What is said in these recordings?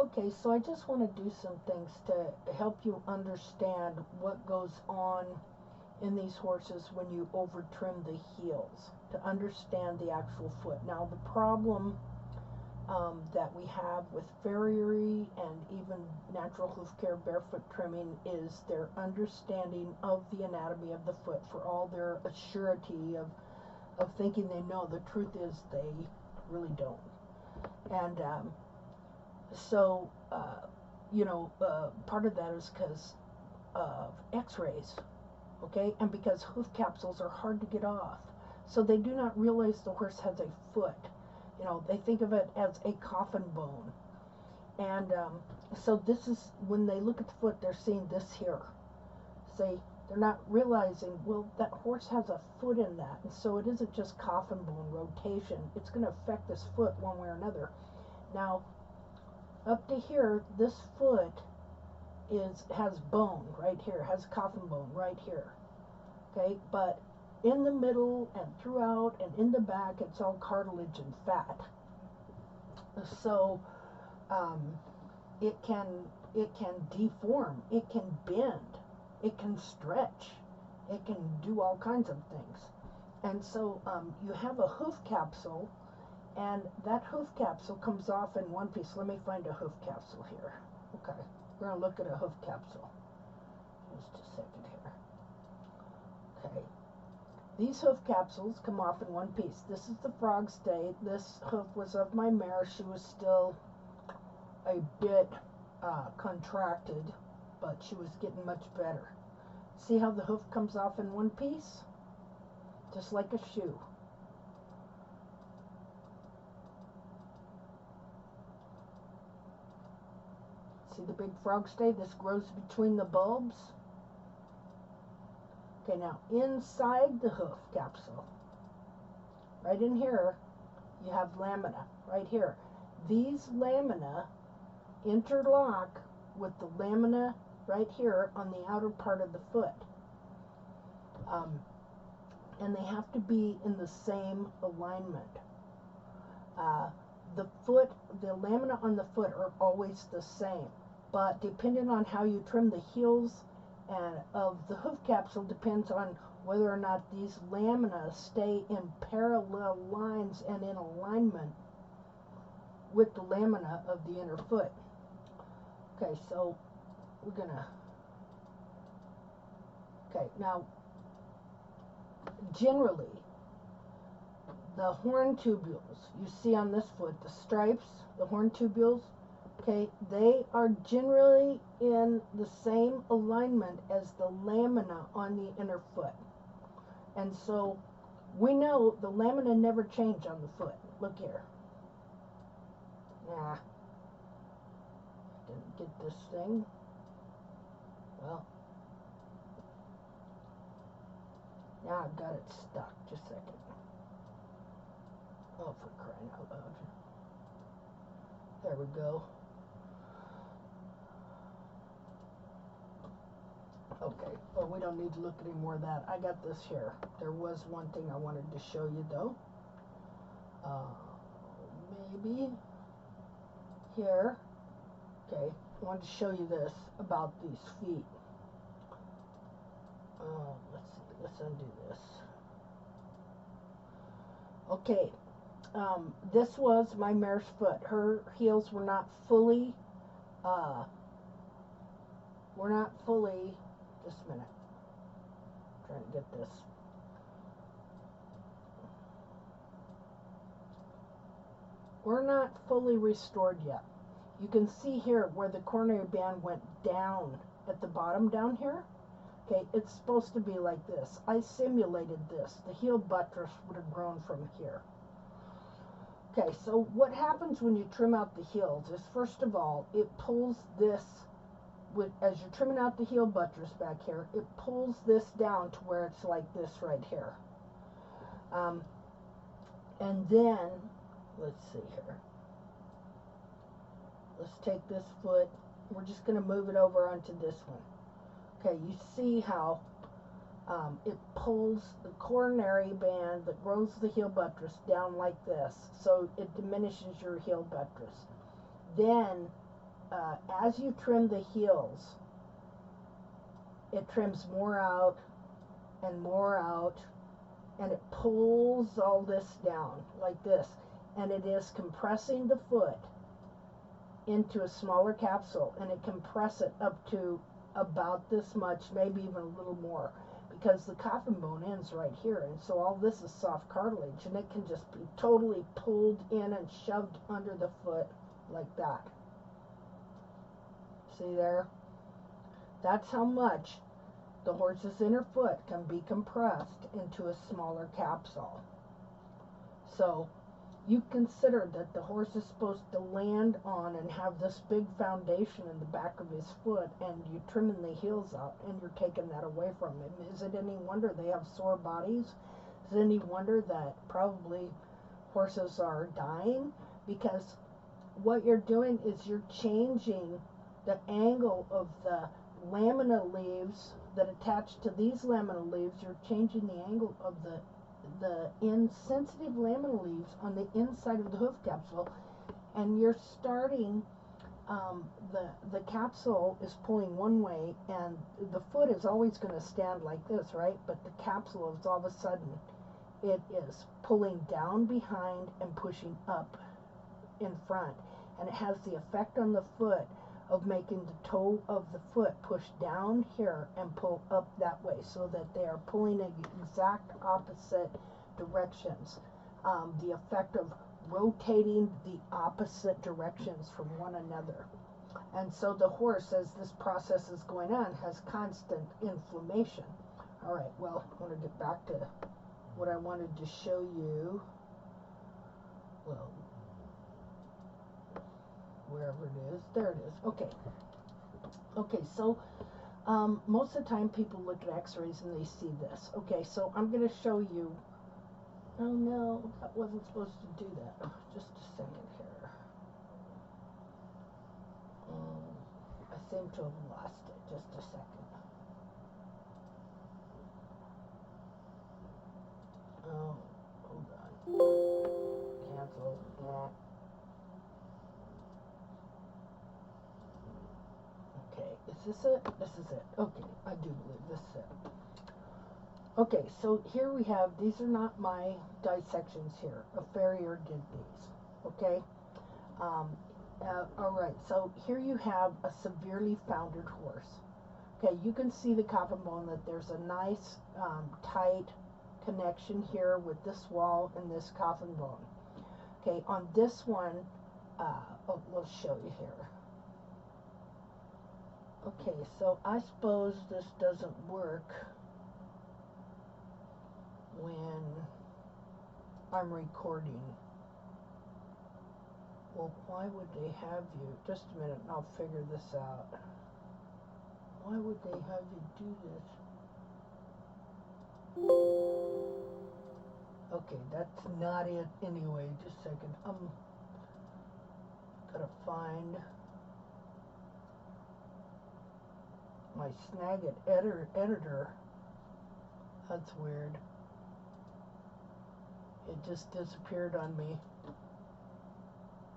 Okay, so I just want to do some things to help you understand what goes on in these horses when you over trim the heels, to understand the actual foot. Now, the problem that we have with farriery and even natural hoof care barefoot trimming is their understanding of the anatomy of the foot, for all their assurity of thinking they know. The truth is they really don't. And so, part of that is because of x-rays, okay? And because hoof capsules are hard to get off. So they do not realize the horse has a foot. They think of it as a coffin bone. And so this is, when they look at the foot, they're seeing this here. See, they're not realizing, well, that horse has a foot in that. And so it isn't just coffin bone rotation. It's going to affect this foot one way or another. Now, up to here, this foot has bone right here, has coffin bone right here. Okay, but in the middle and throughout and in the back, it's all cartilage and fat. So it can deform, it can bend, it can stretch, it can do all kinds of things. And so you have a hoof capsule, and that hoof capsule comes off in one piece. Let me find a hoof capsule here. Okay, we're going to look at a hoof capsule. Just a second here. Okay. These hoof capsules come off in one piece. This is the frog stay. This hoof was of my mare. She was still a bit contracted, but she was getting much better. See how the hoof comes off in one piece? Just like a shoe. See the big frog stay? This grows between the bulbs. Okay, now inside the hoof capsule, right in here, you have lamina, right here. These lamina interlock with the lamina right here on the outer part of the foot. And they have to be in the same alignment. The lamina on the foot are always the same, but depending on how you trim the heels and of the hoof capsule depends on whether or not these lamina stay in parallel lines and in alignment with the lamina of the inner foot. Okay, so we're gonna, okay, now generally the horn tubules you see on this foot, the stripes, the horn tubules, okay, they are generally in the same alignment as the lamina on the inner foot. And so we know the lamina never change on the foot. Look here. Nah. Didn't get this thing. Well. Now I've got it stuck. Just a second. Oh, for crying out loud. There we go. Okay, well, we don't need to look at any more of that. I got this here. There was one thing I wanted to show you, though. Maybe here. Okay, I wanted to show you this about these feet. Let's see, let's undo this. Okay, this was my mare's foot. Her heels were not fully, just a minute, I'm trying to get this. We're not fully restored yet. You can see here where the coronary band went down at the bottom down here. Okay, it's supposed to be like this. I simulated this. The heel buttress would have grown from here. Okay, so what happens when you trim out the heels is, first of all, it pulls this, as you're trimming out the heel buttress back here, it pulls this down to where it's like this right here. And then, let's see here. Let's take this foot. We're just going to move it over onto this one. Okay, you see how it pulls the coronary band that grows the heel buttress down like this, so it diminishes your heel buttress. Then as you trim the heels, it trims more out and more out, and it pulls all this down like this, and it is compressing the foot into a smaller capsule, and it can press it up to about this much, maybe even a little more, because the coffin bone ends right here, and so all this is soft cartilage, and it can just be totally pulled in and shoved under the foot like that. See there? That's how much the horse's inner foot can be compressed into a smaller capsule. So you consider that the horse is supposed to land on and have this big foundation in the back of his foot, and you're trimming the heels out and you're taking that away from him. Is it any wonder they have sore bodies? Is it any wonder that probably horses are dying? Because what you're doing is you're changing the angle of the lamina leaves that attach to these lamina leaves. You're changing the angle of the insensitive lamina leaves on the inside of the hoof capsule, and you're starting, the capsule is pulling one way, and the foot is always going to stand like this, right? But the capsule is all of a sudden, it is pulling down behind and pushing up in front, and it has the effect on the foot of making the toe of the foot push down here and pull up that way, so that they are pulling in exact opposite directions. The effect of rotating the opposite directions from one another. And so the horse, as this process is going on, has constant inflammation. All right, well, I want to get back to what I wanted to show you. Well, wherever it is, there it is. Okay, so most of the time people look at x-rays and they see this. Okay, so I'm going to show you. Oh no, that wasn't supposed to do that. Just a second here. I seem to have lost it. Just a second. Oh, hold on. Cancel. Yeah. Okay, is this it? This is it. Okay, I do believe this is it. Okay, so here we have, these are not my dissections here. A farrier did these. Okay? Alright, so here you have a severely foundered horse. Okay, you can see the coffin bone, that there's a nice tight connection here with this wall and this coffin bone. Okay, on this one, we'll show you here. Okay, so I suppose this doesn't work when I'm recording. Well, why would they have you? Just a minute and I'll figure this out. Why would they have you do this? Okay, that's not it anyway. Just a second. Gotta find my Snagit editor. That's weird. It just disappeared on me.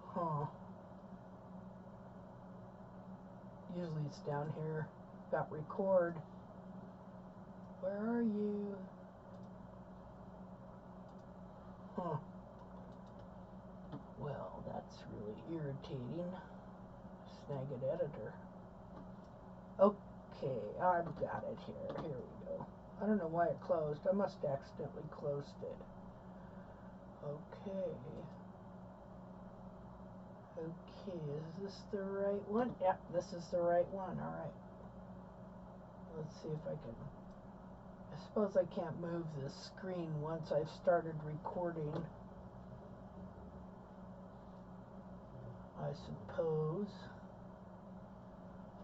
Huh. Usually it's down here. Got record. Where are you? Huh. Well, that's really irritating. Snagit editor. Okay, I've got it here. Here we go. I don't know why it closed. I must have accidentally closed it. Okay. Okay, is this the right one? Yep, this is the right one. Alright. Let's see if I can. I suppose I can't move the screen once I've started recording. I suppose.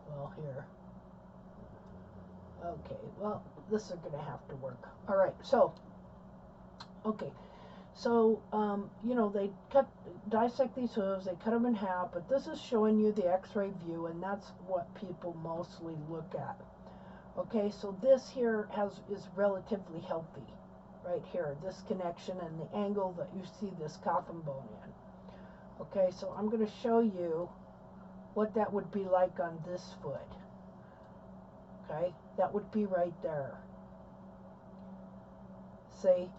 Well, here. Okay, well, this is going to have to work. Alright, so, okay. So, you know, they dissect these hooves, they cut them in half, but this is showing you the x-ray view, and that's what people mostly look at. Okay, so this here is relatively healthy, right here, this connection and the angle that you see this coffin bone in. Okay, so I'm going to show you what that would be like on this foot. Okay, that would be right there. See?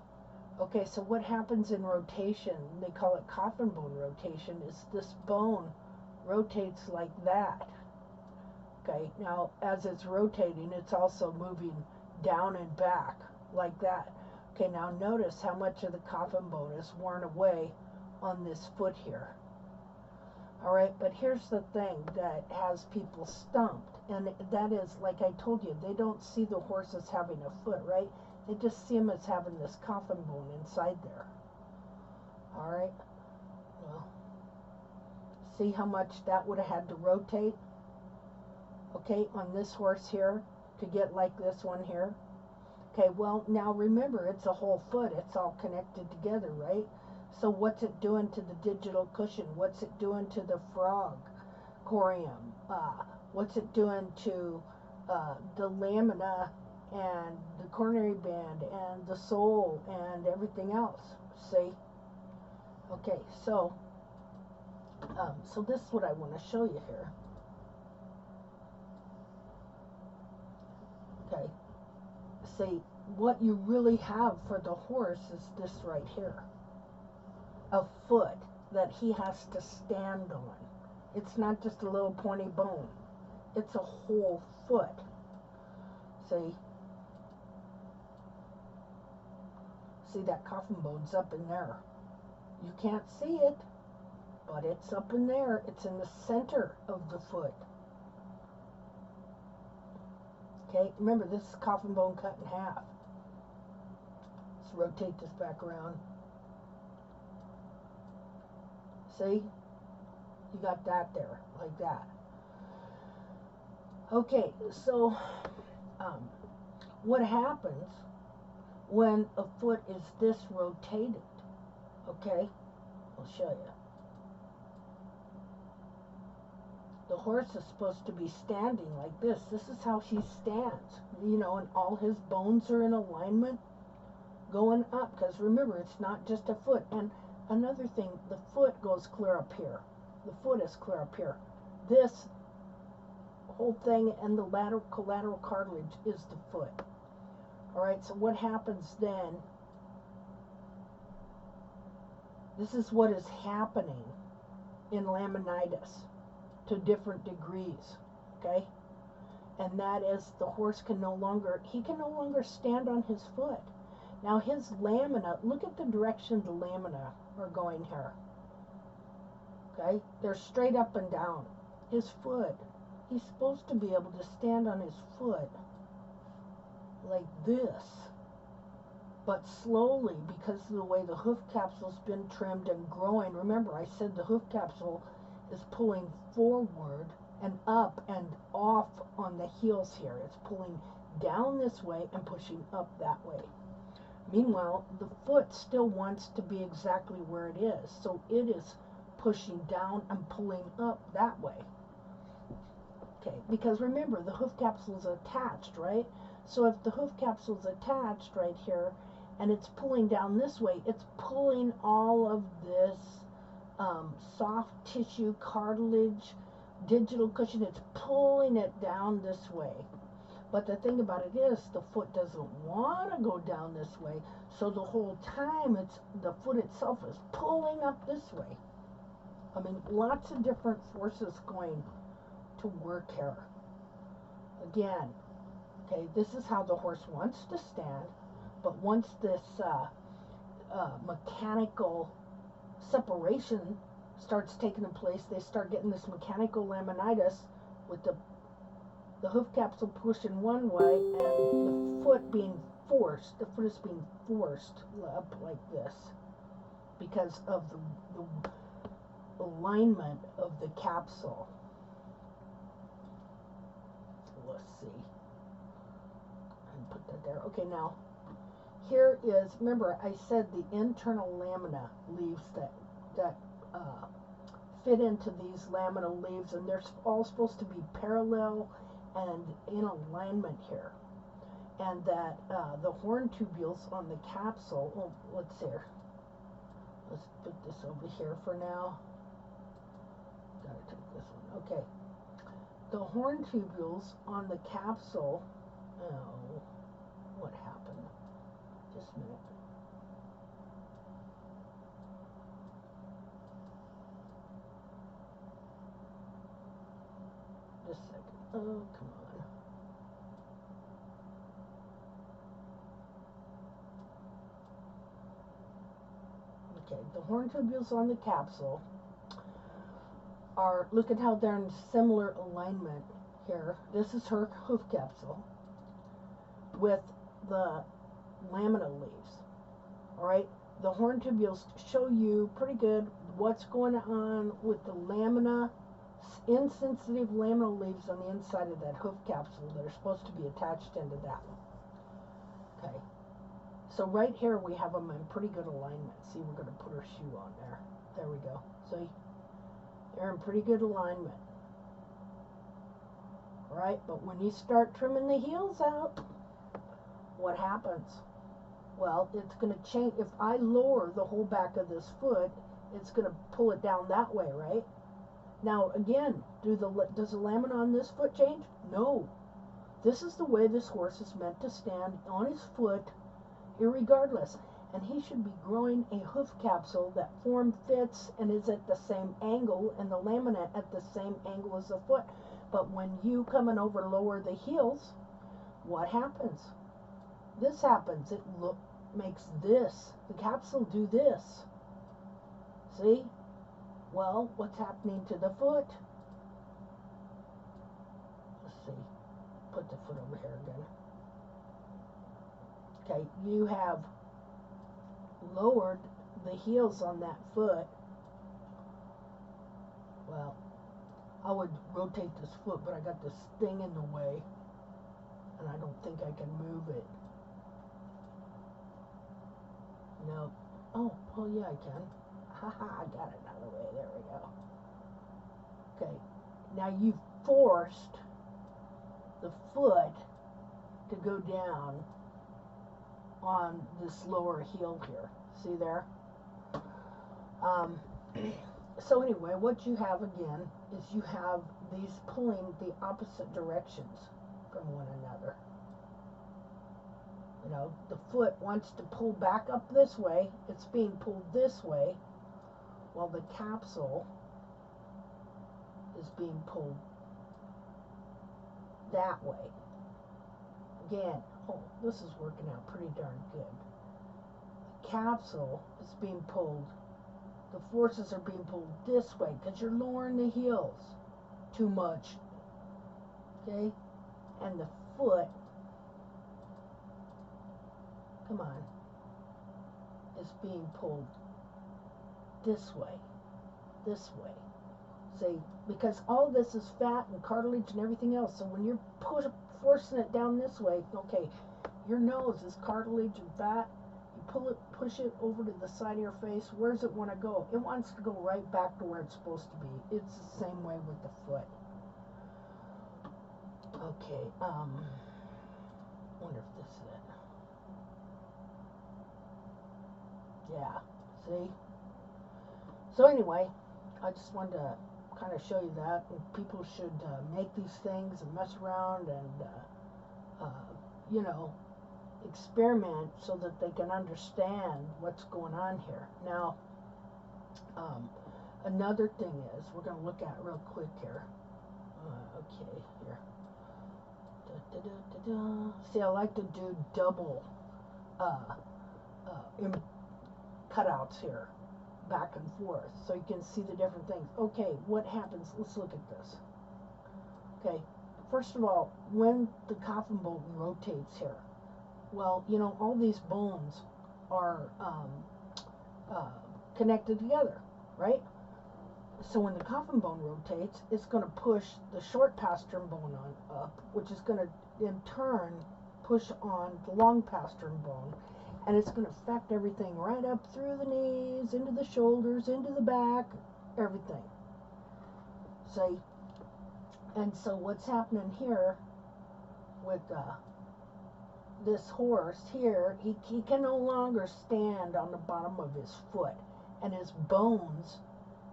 Okay, so what happens in rotation, they call it coffin bone rotation, is this bone rotates like that. Okay, now as it's rotating, it's also moving down and back like that. Okay, now notice how much of the coffin bone is worn away on this foot here. All right, but here's the thing that has people stumped, and that is, like I told you, they don't see the horse as having a foot, right? They just see him as having this coffin bone inside there. All right, well, see how much that would have had to rotate, okay, on this horse here to get like this one here. Okay, well, now remember, it's a whole foot. It's all connected together, right? So what's it doing to the digital cushion? What's it doing to the frog corium? What's it doing to the lamina and the coronary band and the sole and everything else? See? Okay, so this is what I want to show you here. Okay. See, what you really have for the horse is this right here. A foot that he has to stand on. It's not just a little pointy bone. It's a whole foot. See? See, that coffin bone's up in there. You can't see it, but it's up in there. It's in the center of the foot. Okay, remember, this is coffin bone cut in half. Let's rotate this back around. See? You got that there, like that. Okay, so what happens when a foot is this rotated? Okay, I'll show you. The horse is supposed to be standing like this. This is how he stands, you know, and all his bones are in alignment going up, because remember, it's not just a foot. And another thing, the foot goes clear up here. The foot is clear up here. This whole thing and the collateral cartilage is the foot. All right, so what happens then? This is what is happening in laminitis to different degrees, okay? And that is, the horse can no longer stand on his foot. Now his lamina, look at the direction the lamina are going here. Okay? They're straight up and down. His foot, he's supposed to be able to stand on his foot like this, but slowly, because of the way the hoof capsule's been trimmed and growing. Remember, I said the hoof capsule is pulling forward and up and off on the heels here. It's pulling down this way and pushing up that way. Meanwhile, the foot still wants to be exactly where it is, so it is pushing down and pulling up that way. Okay, because remember, the hoof capsule is attached, right? So if the hoof capsule is attached right here and it's pulling down this way, it's pulling all of this soft tissue, cartilage, digital cushion, it's pulling it down this way. But the thing about it is, the foot doesn't want to go down this way, so the whole time the foot itself is pulling up this way. I mean, lots of different forces going to work here. Again, okay, this is how the horse wants to stand, but once this mechanical separation starts taking place, they start getting this mechanical laminitis with the hoof capsule pushing one way and the foot being forced. The foot is being forced up like this because of the alignment of the capsule. Let's see. And put that there. Okay, now here is, remember I said the internal lamina leaves that fit into these laminal leaves, and they're all supposed to be parallel and in alignment here. And that the horn tubules on the capsule, oh, let's see here. Let's put this over here for now. Gotta take this one. Okay. The horn tubules on the capsule. Oh, what happened? Just a minute. Just a second. Oh, come on. Okay, the horn tubules on the capsule are, look at how they're in similar alignment here. This is her hoof capsule with the lamina leaves. Alright, the horn tubules show you pretty good what's going on with the lamina, insensitive lamina leaves on the inside of that hoof capsule that are supposed to be attached into that. Okay, so right here we have them in pretty good alignment. See, we're going to put her shoe on there. There we go. See, they're in pretty good alignment. Right, but when you start trimming the heels out, what happens? Well, it's going to change. If I lower the whole back of this foot, it's going to pull it down that way, right? Now, again, does the lamina on this foot change? No. This is the way this horse is meant to stand on his foot, irregardless. And he should be growing a hoof capsule that form fits and is at the same angle, and the lamina at the same angle as the foot. But when you come and over lower the heels, what happens? This happens. It makes this, the capsule do this. See? Well, what's happening to the foot? Let's see. Put the foot over here again. Okay, you have lowered the heels on that foot. Well, I would rotate this foot, but I got this thing in the way, and I don't think I can move it. No. Oh, yeah, I can. Haha, I got it out of the way. There we go. Okay. Now you've forced the foot to go down on this lower heel here. See there? So anyway, what you have again is you have these pulling the opposite directions from one another. You know, the foot wants to pull back up this way. It's being pulled this way, while the capsule is being pulled that way. Again, oh, this is working out pretty darn good. The capsule is being pulled, the forces are being pulled this way because you're lowering the heels too much. Okay? And the foot, come on, is being pulled this way. This way. See, because all this is fat and cartilage and everything else. So when you're forcing it down this way, okay, your nose is cartilage and fat. You push it over to the side of your face. Where does it want to go? It wants to go right back to where it's supposed to be. It's the same way with the foot. Okay, wonder if this is it. Yeah, see? So anyway, I just wanted to kind of show you that. And people should make these things and mess around and, you know, experiment so that they can understand what's going on here. Now, another thing is, we're going to look at real quick here. Okay, here. See, I like to do double cutouts here, back and forth, so you can see the different things. Okay, what happens? Let's look at this. Okay, first of all, when the coffin bone rotates here, well, you know, all these bones are connected together, right? So when the coffin bone rotates, it's going to push the short pastern bone on up, which is going to in turn push on the long pastern bone, and it's going to affect everything right up through the knees, into the shoulders, into the back, everything. See? And so what's happening here with this horse here, he can no longer stand on the bottom of his foot, and his bones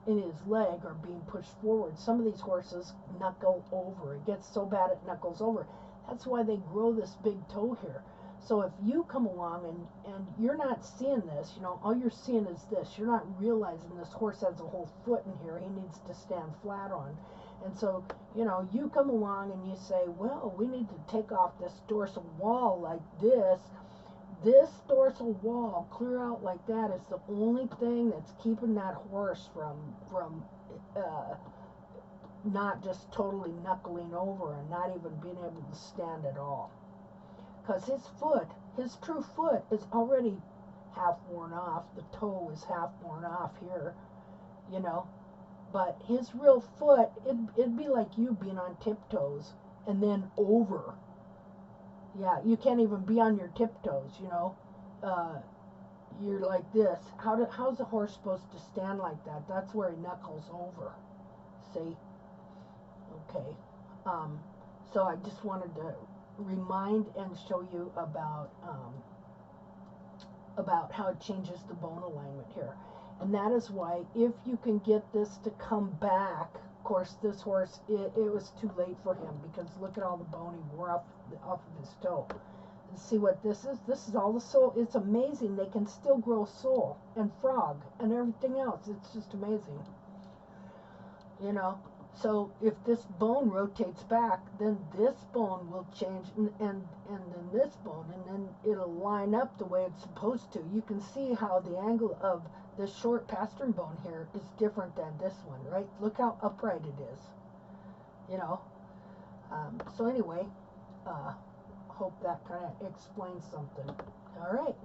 in his leg are being pushed forward. Some of these horses knuckle over. It gets so bad it knuckles over. That's why they grow this big toe here. So if you come along and you're not seeing this, you know, all you're seeing is this. You're not realizing this horse has a whole foot in here he needs to stand flat on. And so, you know, you come along and you say, well, we need to take off this dorsal wall like this. This dorsal wall, clear out like that, is the only thing that's keeping that horse from not just totally knuckling over and not even being able to stand at all. Because his true foot is already half worn off. The toe is half worn off here, you know. But his real foot, it'd be like you being on tiptoes and then over. Yeah, you can't even be on your tiptoes, you know. You're like this. How's a horse supposed to stand like that? That's where he knuckles over. See? Okay. So I just wanted to remind and show you about how it changes the bone alignment here. And that is why if you can get this to come back, of course this horse, it was too late for him because look at all the bone he wore off of his toe. And see what this is? This is all the sole. It's amazing. They can still grow sole and frog and everything else. It's just amazing. You know? So if this bone rotates back, then this bone will change, and then this bone, and then it'll line up the way it's supposed to. You can see how the angle of this short pastern bone here is different than this one, right? Look how upright it is, you know. So anyway, hope that kind of explains something. All right.